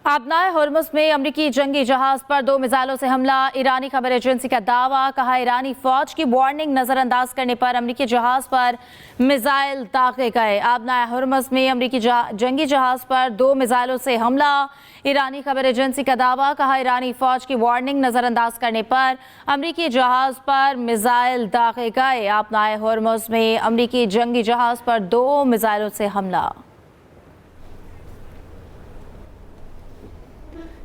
आबनाए Hormuz में अमरीकी जंगी जहाज पर 2 मिसाइलों से हमला। ईरानी खबर एजेंसी का दावा। कहा, ईरानी फौज की वार्निंग नजरअंदाज करने पर अमरीकी जहाज पर मिसाइल दागे गए। आबनाए हुर्मुज़ में अमरीकी जंगी जहाज पर 2 मिसाइलों से हमला। ईरानी खबर एजेंसी का दावा। कहा, ईरानी फौज की वार्निंग नजरअंदाज करने पर अमरीकी जहाज पर मिसाइल दागे गए। आबनाए हुर्मुज़ में अमरीकी जंगी जहाज पर 2 मिसाइलों से हमला।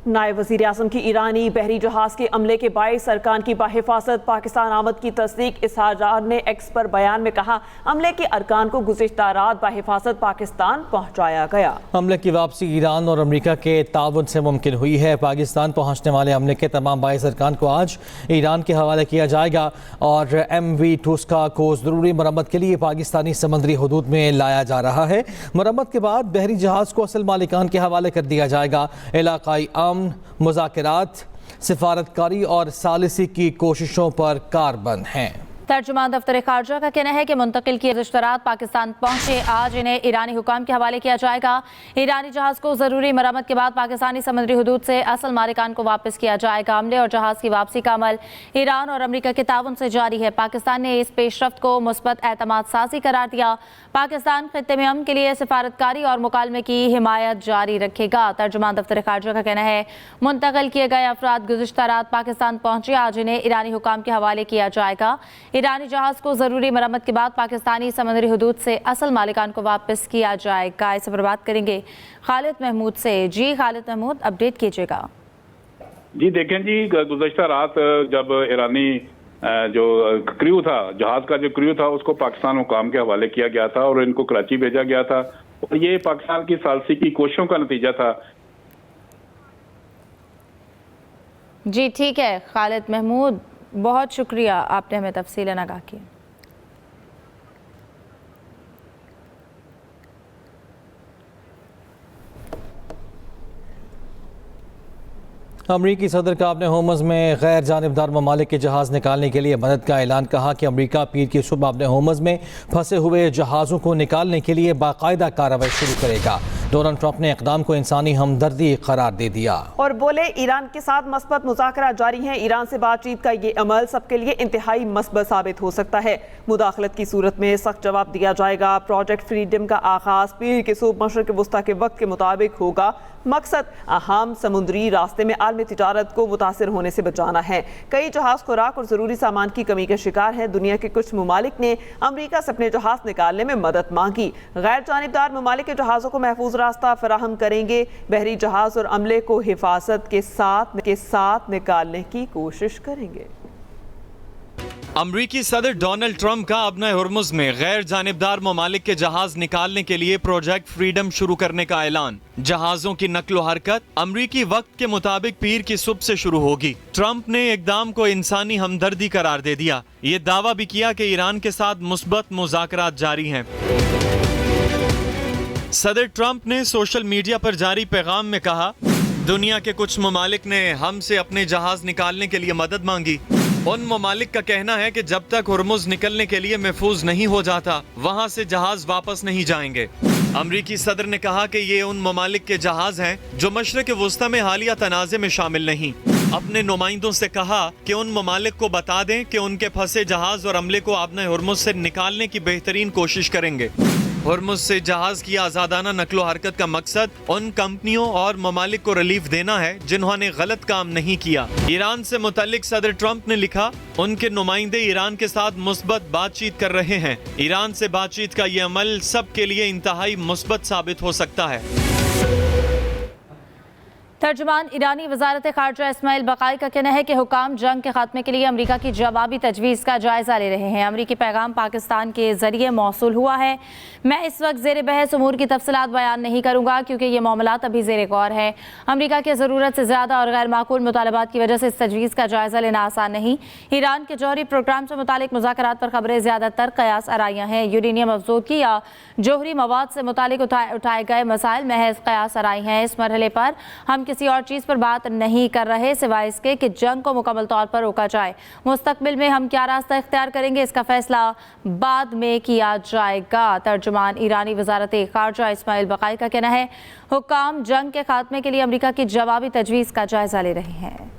नायब वज़ीर आज़म की ईरानी बहरी जहाज के अमले के 22 अरकान की बाहिफाजत पाकिस्तान आमद की तस्दीक। इसहार ने एक्स पर बयान में कहा, अमले के अरकान को गुज़िश्ता रात बाहिफाजत पाकिस्तान पहुँचाया गया। अमले की वापसी ईरान और अमरीका के ताउन से मुमकिन हुई है। पाकिस्तान पहुँचने वाले अमले के तमाम 22 अरकान को आज ईरान के हवाले किया जाएगा और MV टूस्का को ज़रूरी मरम्मत के लिए पाकिस्तानी समंदरी हदूद में लाया जा रहा है। मरम्मत के बाद बहरी जहाज को असल मालिकान के हवाले कर दिया जाएगा। इलाकाई मुज़ाकरात, सिफारतकारी और सालिसी की कोशिशों पर कारबंद हैं। तर्जुमान दफ्तर खारजा का कहना है कि मुंतकिल किए इश्तरात पाकिस्तान पहुंचे। आज इन्हें ईरानी हुकाम के हवाले किया जाएगा। ईरानी जहाज को ज़रूरी मरम्मत के बाद पाकिस्तानी समुद्री हदूद से असल मालिकान को वापस किया जाएगा। अमले और जहाज की वापसी का अमल ईरान और अमरीका के ताउन से जारी है। पाकिस्तान ने इस पेशरफ्त को मुस्बत एतमाद साजी करार दिया। पाकिस्तान खित्ते में अमन के लिए सिफारतकारी और मुकालमे की हिमायत जारी रखेगा। तर्जुमान दफ्तर खारजा का कहना है, मुंतकिल किए गए अफराद गुज़िश्ता रात पाकिस्तान पहुंचे। आज इन्हें ईरानी हुकाम के हवाले किया जाएगा। ईरानी जहाज को ज़रूरी मरम्मत के बाद पाकिस्तानी समुद्री हदूद से असल मालिकान को वापस किया जाएगा। इस पर बात करेंगे खालिद महमूद से। जी खालिद महमूद, अपडेट कीजिएगा। जी देखें जी, गुज़श्ता रात जब ईरानी जो क्रू था, जहाज का जो क्रू था, उसको पाकिस्तान हुकाम के हवाले किया गया था और इनको कराची भेजा गया था और ये पाकिस्तान की सालसी की कोशिशों का नतीजा था। जी ठीक है खालिद महमूद, बहुत शुक्रिया, आपने हमें तफसीलन आगाह की। अमरीकी सदर का अपने होमस में गैर जानिबदार ममालिक के जहाज़ निकालने के लिए मदद का ऐलान। कहा कि अमरीका पीर की सुबह अपने होमस में फंसे हुए जहाज़ों को निकालने के लिए बाकायदा कार्रवाई शुरू करेगा। डोनाल्ड ट्रंप ने इक़दाम को इंसानी हमदर्दी करार दे दिया और बोले, ईरान के साथ मस्बत मुज़ाकरा जारी हैं। ईरान से बातचीत का ये अमल सबके लिए इंतहाई मस्बत साबित हो सकता है। मुदाखलत की सूरत में सख्त जवाब दिया जाएगा। प्रोजेक्ट फ्रीडम का आगाज पीर के सूब मशरक़ वस्ता के वक्त के मुताबिक होगा। मकसद अहम समुद्री रास्ते में आलमी तिजारत को मुतासिर होने से बचाना है। कई जहाज खुराक और ज़रूरी सामान की कमी का शिकार हैं। दुनिया के कुछ ममालिक ने अमरीका से अपने जहाज निकालने में मदद मांगी। गैर जानिबदार ममालिक के जहाज़ों को महफूज रास्ता फराहम करेंगे। बहरी जहाज और अमले को हिफाजत के साथ निकालने की कोशिश करेंगे। अमरीकी सदर डोनाल्ड ट्रंप का अपने हुर्मुज़ में गैर जानिबदार ममालिक के जहाज निकालने के लिए प्रोजेक्ट फ्रीडम शुरू करने का ऐलान। जहाजों की नक्लो हरकत अमरीकी वक्त के मुताबिक पीर की सुबह से शुरू होगी। ट्रंप ने इक़दाम को इंसानी हमदर्दी करार दे दिया। ये दावा भी किया कि ईरान के साथ मुस्बत मुज़ाकरात जारी हैं। सदर ट्रंप ने सोशल मीडिया पर जारी पैगाम में कहा, दुनिया के कुछ ममालिक ने हमसे अपने जहाज निकालने के लिए मदद मांगी। उन ममालिक का कहना है कि जब तक हुर्मुज़ निकलने के लिए महफूज नहीं हो जाता, वहाँ से जहाज वापस नहीं जाएंगे। अमरीकी सदर ने कहा कि ये उन ममालिक के जहाज हैं जो मशरक़ वस्ता में हालिया तनाज़े में शामिल नहीं। अपने नुमाइंदों से कहा कि उन ममालिक को बता दें कि उनके फंसे जहाज और अमले को अपने हुर्मुज़ से निकालने की बेहतरीन कोशिश करेंगे। हुर्मुज़ से जहाज की आज़ादाना नकलो हरकत का मकसद उन कंपनियों और ममालिक को रिलीफ देना है जिन्होंने गलत काम नहीं किया। ईरान से मुतल्लिक सदर ट्रंप ने लिखा, उनके नुमाइंदे ईरान के साथ मुस्बत बातचीत कर रहे हैं। ईरान से बातचीत का ये अमल सब के लिए इंतहाई मुस्बत साबित हो सकता है। तर्जुमान ईरानी वज़ारत ख़ारजा इस्माइल बक़ाई का कहना है कि हुकाम जंग के खात्मे के लिए अमरीका की जवाबी तजवीज़ का जायज़ा ले रहे हैं। अमरीकी पैगाम पाकिस्तान के ज़रिए मौसूल हुआ है। मैं इस वक्त ज़ेर बहस उमूर की तफसीलात बयान नहीं करूँगा क्योंकि ये मामलात अभी ज़ेर गौर है। अमरीका के ज़रूरत से ज़्यादा और गैर माकूल मुतालबात की वजह से इस तजवीज़ का जायज़ा लेना आसान नहीं। ईरान के जौहरी प्रोग्राम से मुतालिक मुज़ाकरात पर खबरें ज़्यादातर क़यास आराइयाँ हैं। यूरेनियम अफज़ोदगी या जौहरी मवाद से मुतालिक उठाए गए मसाइल महज क़यास आराई हैं। इस मरहले पर हम किसी और चीज़ पर बात नहीं कर रहे सिवाय इसके कि जंग को मुकम्मल तौर पर रोका जाए। मुस्तकबिल में हम क्या रास्ता इख्तियार करेंगे इसका फैसला बाद में किया जाएगा। तर्जुमान ईरानी वजारत खारजा इस्माइल बकाई का कहना है हुक्काम जंग के खात्मे के लिए अमेरिका की जवाबी तजवीज़ का जायजा ले रहे हैं।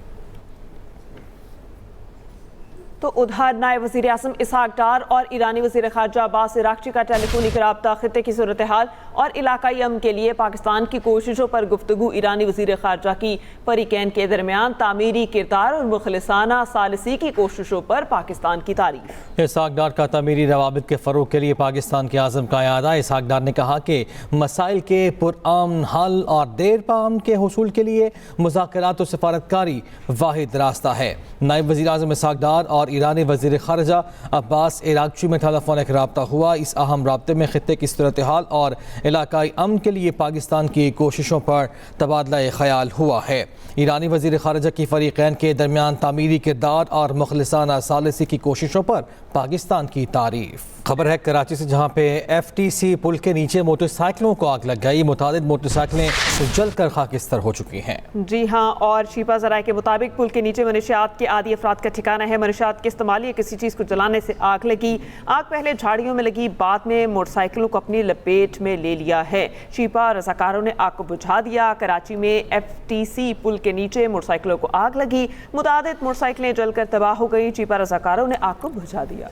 तो उधर नायब वज़ीर आज़म इसहाक डार और ईरानी वज़ीर ख़ारजा अब्बास इराक़ची का टेलीफोनिक रब्ता खित्ते की सूरत हाल और इलाकाई अमन के लिए पाकिस्तान की कोशिशों पर गुफ्तगू। ईरानी वज़ीर ख़ारजा की फरीक़ैन के दरमियान तामीरी किरदार और मुखलिसाना सालिसी की कोशिशों पर पाकिस्तान की तारीफ। इसहाक डार का तामीरी रवाबित के फ़रोग़ के लिए पाकिस्तान के आज़म का यादा। इसहाक डार ने कहा कि मसाइल के पुरअमन हल और देर पाम के हुसूल के लिए मुज़ाकरात और सफारतकारी वाहिद रास्ता है। नायब वज़ीर आज़म इसहाक डार और ईरानी वज़ीर ख़ारजा अब्बास इराक़ची में टेलीफोनिक रब्ता हुआ। इस अहम रब्ते में खित्ते की सूरत हाल और इलाकाई अमन के लिए पाकिस्तान की कोशिशों पर तबादला ख़याल हुआ है। ईरानी वज़ीर ख़ारजा की फरीक़ैन के दरमियान तामीरी किरदार और मुखलिसाना सालिसी की कोशिशों पर पाकिस्तान की तारीफ। खबर है कराची से, जहाँ पे FTC पुल के नीचे मोटरसाइकिलों को आग लग गई। मुतादिद मोटरसाइकिलें जलकर खाकिस्तर हो चुकी हैं। जी हाँ, और शीपा ज़राए के मुताबिक पुल के नीचे मनशियात के आदि अफराद का ठिकाना है। मनशियात के इस्तेमाल या किसी चीज़ को जलाने से आग लगी। आग पहले झाड़ियों में लगी, बाद में मोटरसाइकिलों को अपनी लपेट में ले लिया है। शीपा रज़ाकारों ने आग को बुझा दिया। कराची में FTC पुल के नीचे मोटरसाइकिलों को आग लगी। मुतादिद मोटरसाइकिलें जलकर तबाह हो गई। शीपा रज़ाकारों ने आग को बुझा दिया।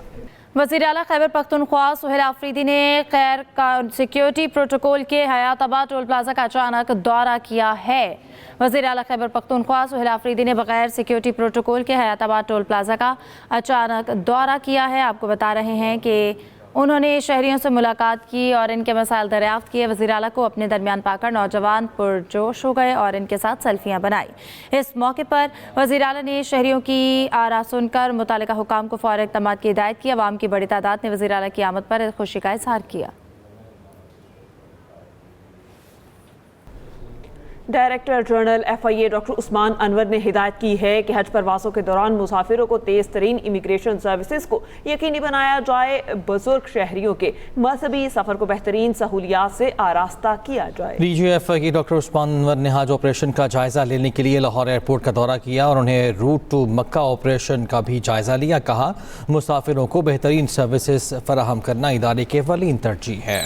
वज़ीर आला खैबर पख्तूनख्वा सुहेल आफरीदी ने खैर का सिक्योरिटी प्रोटोकॉल के हयाताबाद टोल प्लाजा का अचानक दौरा किया है। वज़ीर आला खैबर पख्तूनख्वा सुहेल आफरीदी ने बगैर सिक्योरिटी प्रोटोकॉल के हयाताबाद टोल प्लाजा का अचानक दौरा किया है। आपको बता रहे हैं कि उन्होंने शहरियों से मुलाकात की और इनके मसाइल दरियाफ्त किए। वज़ीर आला को अपने दरमियान पाकर नौजवान पुरजोश हो गए और इनके साथ सेल्फियां बनाई। इस मौके पर वज़ीर आला ने शहरियों की आरा सुनकर मुतालिका हुकाम को फौरी इक़दामात की हिदायत की। अवाम की बड़ी तादाद ने वज़ीर आला की आमद पर खुशी का इज़हार किया। Director general FIA doctor Usman Anwar ने हिदायत की है कि हज परवासों के दौरान मुसाफिरों को तेज़ तरीन इमिग्रेशन सर्विसेज को यकीनी बनाया जाए। बुजुर्ग शहरियों के मजहबी सफ़र को बेहतरीन सहूलियात से आरास्ता किया जाए। DG FIA doctor Usman Anwar ने हज ऑपरेशन का जायज़ा लेने के लिए लाहौर एयरपोर्ट का दौरा किया और उन्हें रूट टू मक्का ऑपरेशन का भी जायज़ा लिया। कहा मुसाफिरों को बेहतरीन सर्विसेज फराहम करना इदारे की अव्वलीन तरजीह है।